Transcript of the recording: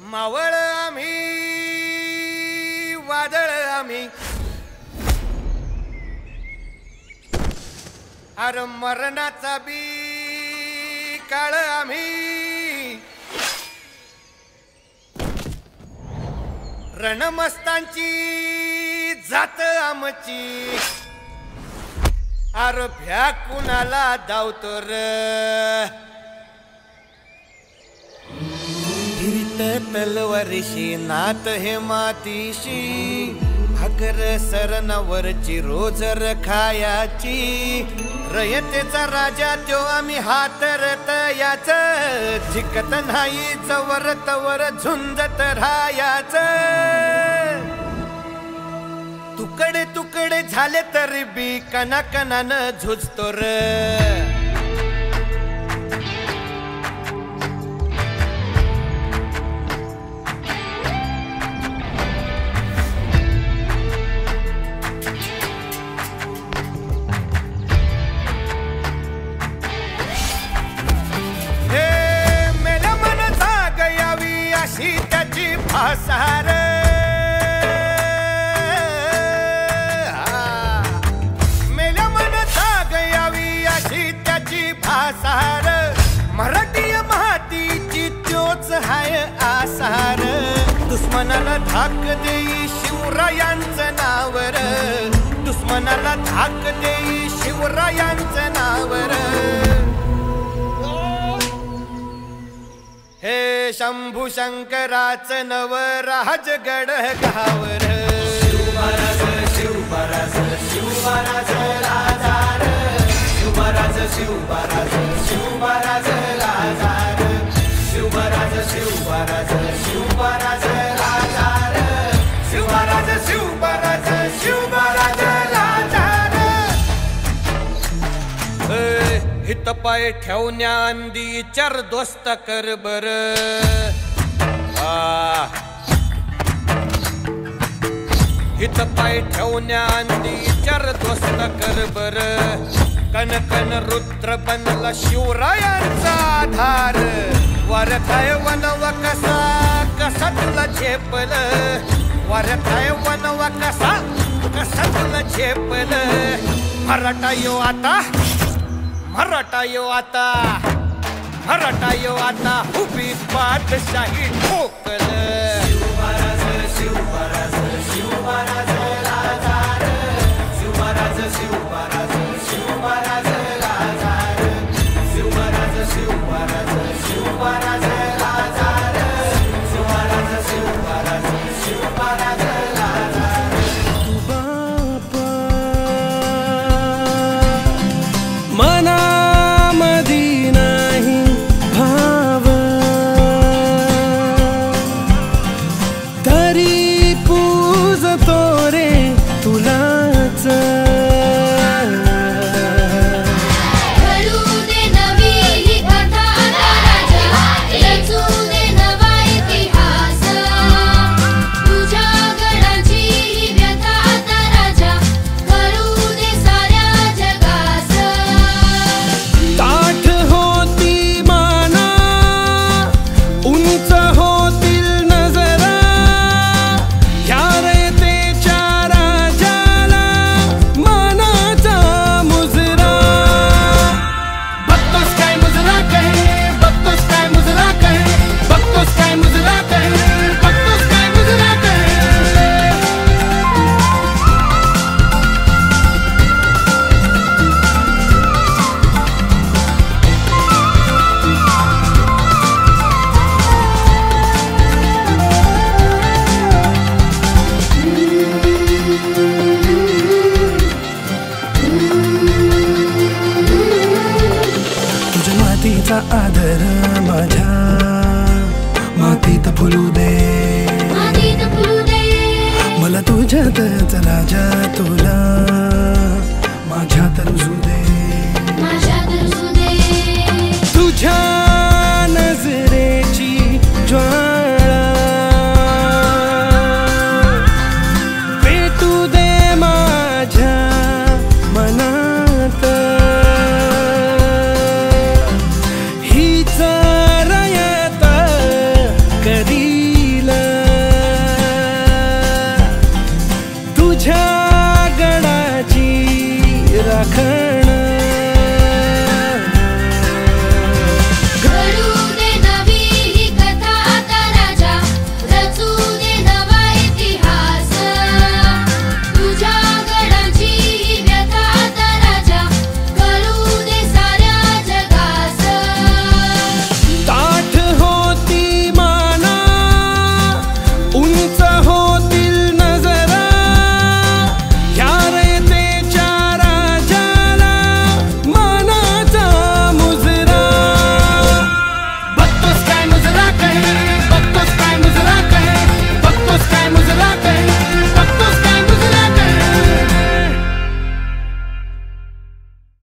मावळ आम्ही वादळ आम्ही अरे मरणाचा बी काळ आम्ही रणमस्तांची जात आमची अरे भ्या कुणाला धावतो र तलवारीशी नात हे मातीशी भाकर सरणावरची रोज खायाची रयतेचा राजा त्यो आम्ही हातरत याच झिकत नाही जवर तवर झुंजत राहायाच तुकडे तुकडे झाले तरी बी कणाकणानं झुजतो र भासार मेल्या मन जागयावी अशी त्याची भासार मराठी मातीची त्योच हाय आसार दुश्मनाला धाक देई शिवरायांचं नावर दुश्मनाला धाक देई शिवरायांचं नावर हे शंभू शंकराचं नवराज गड गावर शिवराज शिवराज शिवराज राजार शिवराज शिवराज शिवराज राजार शिवराज शिवराज शिवराज राजार शिवराज शिवराज शिवराज राजार हित पाय ठेवण्या अंदी चर दोस्त कर बर हित पाय ठेवण्या अंदी चर दोस्त कर बर कन कन रुद्र बनला शिवरायांचा आधार वरखाय वनवा कसा कसा तुला झेपल वरखाय वनवा कसा कसा तुला झेपल मराठा यो आता मराठा यो आता मराठा यो आता उभी पाठशाही ठोकल शिवराज शिवराज शिवराज राजार शिवराज शिवराज शिवराज राजार शिवराज शिवराज शिवराज राजार शिवराज शिवराज शिवराज राजार मनामधी नाही भाव तरी पूजतो रे तुलाच मातीचा आदर माझ्या मातीत फुलू दे मला तुझ्यातच राजा तुला